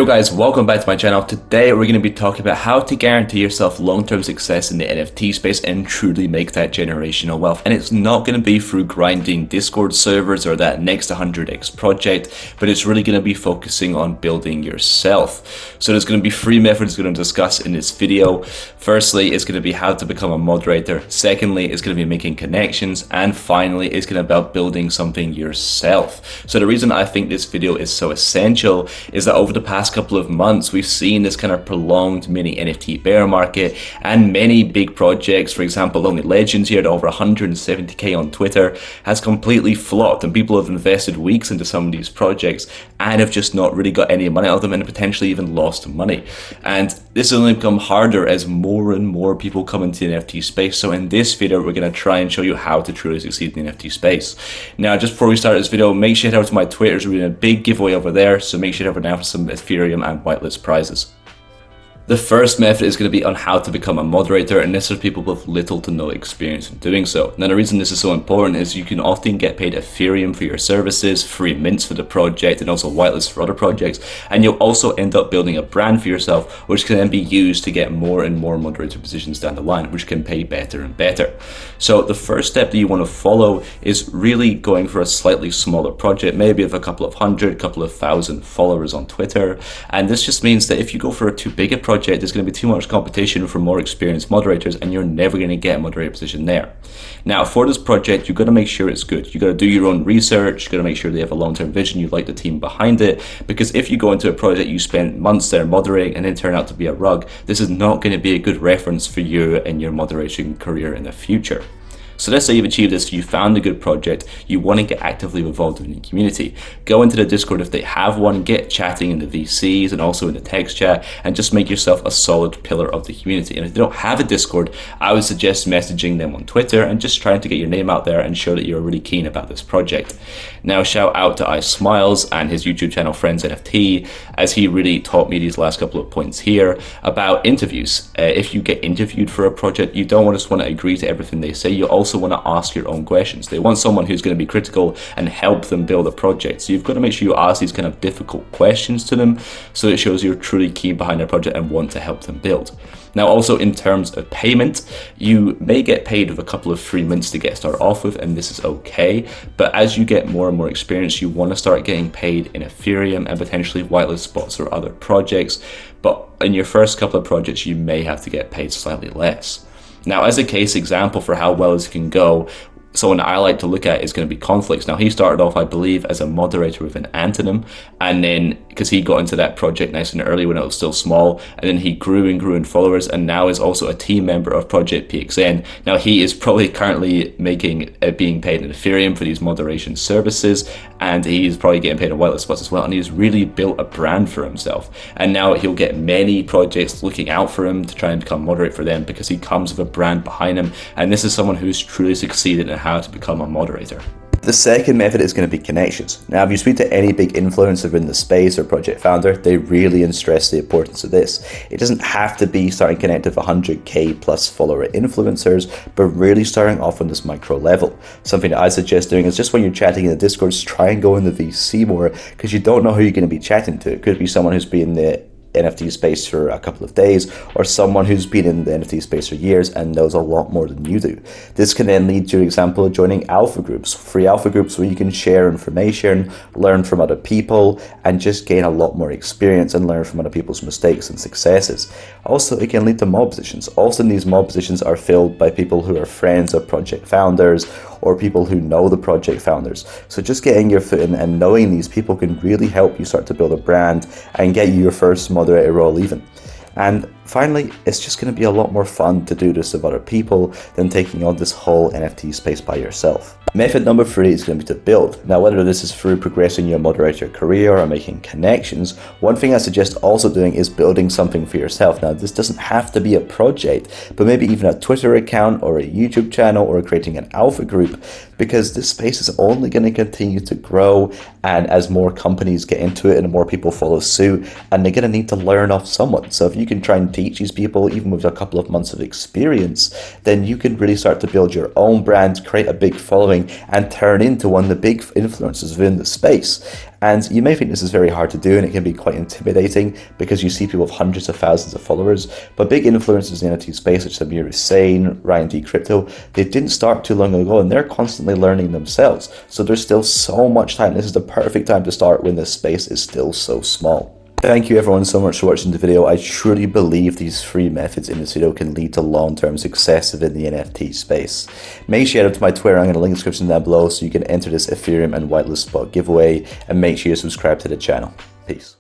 Yo guys, welcome back to my channel. Today we're going to be talking about how to guarantee yourself long-term success in the NFT space and truly make that generational wealth. And it's not going to be through grinding Discord servers or that next 100x project, but it's really going to be focusing on building yourself. So there's going to be 3 methods we're going to discuss in this video. Firstly, it's going to be how to become a moderator. Secondly, it's going to be making connections. And finally, it's going to be about building something yourself. So the reason I think this video is so essential is that over the past couple of months, we've seen this kind of prolonged mini NFT bear market, and many big projects, for example, Lonely Legends here at over 170k on Twitter, has completely flopped, and people have invested weeks into some of these projects and have just not really got any money out of them and potentially even lost money. And this has only become harder as more and more people come into the NFT space. So in this video, we're going to try and show you how to truly succeed in the NFT space. Now, just before we start this video, make sure you head over to my Twitter. We're doing a big giveaway over there, so make sure you head over now for some Ethereum and whitelist prizes. The first method is going to be on how to become a moderator, and this is for people with little to no experience in doing so. Now, the reason this is so important is you can often get paid Ethereum for your services, free mints for the project, and also whitelist for other projects. And you'll also end up building a brand for yourself, which can then be used to get more and more moderator positions down the line, which can pay better and better. So the first step that you want to follow is really going for a slightly smaller project, maybe of a couple of hundred, couple of thousand followers on Twitter. And this just means that if you go for a too big a project, there's going to be too much competition for more experienced moderators, and you're never going to get a moderator position there. Now, for this project, you've got to make sure it's good. You've got to do your own research. You've got to make sure they have a long-term vision. You like the team behind it, because if you go into a project you spend months there moderating and then turn out to be a rug, this is not going to be a good reference for you in your moderation career in the future. So let's say you've achieved this, you found a good project, you want to get actively involved in the community. Go into the Discord if they have one, get chatting in the VCs and also in the text chat, and just make yourself a solid pillar of the community. And if they don't have a Discord, I would suggest messaging them on Twitter and just trying to get your name out there and show that you're really keen about this project. Now, shout out to iSmiles and his YouTube channel Friends NFT, as he really taught me these last couple of points here about interviews. If you get interviewed for a project, you don't just want to agree to everything they say, you also want to ask your own questions. They want someone who's going to be critical and help them build a project. So you've got to make sure you ask these kind of difficult questions to them, so it shows you're truly keen behind their project and want to help them build. Now, also in terms of payment, you may get paid with a couple of free mints to get started off with, and this is okay. But as you get more and more experience, you want to start getting paid in Ethereum and potentially whitelist spots or other projects. But in your first couple of projects, you may have to get paid slightly less. Now, as a case example for how well this can go, someone I like to look at is going to be Conflicts. Now, he started off, I believe, as a moderator with an Antonym, and then because he got into that project nice and early when it was still small, and then he grew and grew in followers, and now is also a team member of Project PXN. Now, he is probably currently being paid in Ethereum for these moderation services, and he's probably getting paid in whitelist spots as well, and he's really built a brand for himself. And now he'll get many projects looking out for him to try and become moderate for them, because he comes with a brand behind him, and this is someone who's truly succeeded in how to become a moderator. The second method is going to be connections. Now, if you speak to any big influencer in the space or project founder, they really stress the importance of this. It doesn't have to be starting connected with 100k plus follower influencers, but really starting off on this micro level. Something that I suggest doing is just when you're chatting in the Discord, just try and go in the VC more, because you don't know who you're going to be chatting to. It could be someone who's been in the NFT space for a couple of days, or someone who's been in the NFT space for years and knows a lot more than you do. This can then lead to an example of joining alpha groups, free alpha groups where you can share information, learn from other people, and just gain a lot more experience and learn from other people's mistakes and successes. Also, it can lead to mob positions. Often these mob positions are filled by people who are friends of project founders or people who know the project founders. So just getting your foot in and knowing these people can really help you start to build a brand and get you your first moderator role even. And finally, it's just going to be a lot more fun to do this with other people than taking on this whole NFT space by yourself. Method number 3 is going to be to build. Now, whether this is through progressing your moderator career or making connections, one thing I suggest also doing is building something for yourself. Now, this doesn't have to be a project, but maybe even a Twitter account or a YouTube channel or creating an alpha group, because this space is only going to continue to grow, and as more companies get into it and more people follow suit, and they're going to need to learn off someone. So if you can try and teach these people, even with a couple of months of experience, then you can really start to build your own brand, create a big following, and turn into one of the big influencers within the space. And you may think this is very hard to do, and it can be quite intimidating because you see people with hundreds of thousands of followers. But big influencers in the NFT space, such as Amir Hussein, Ryan D Crypto, they didn't start too long ago, and they're constantly learning themselves. So there's still so much time. This is the perfect time to start when the space is still so small. Thank you everyone so much for watching the video. I truly believe these 3 methods in this video can lead to long-term success within the NFT space. Make sure you head up to my Twitter, I'm going to link the description down below so you can enter this Ethereum and whitelist spot giveaway, and make sure you subscribe to the channel. Peace.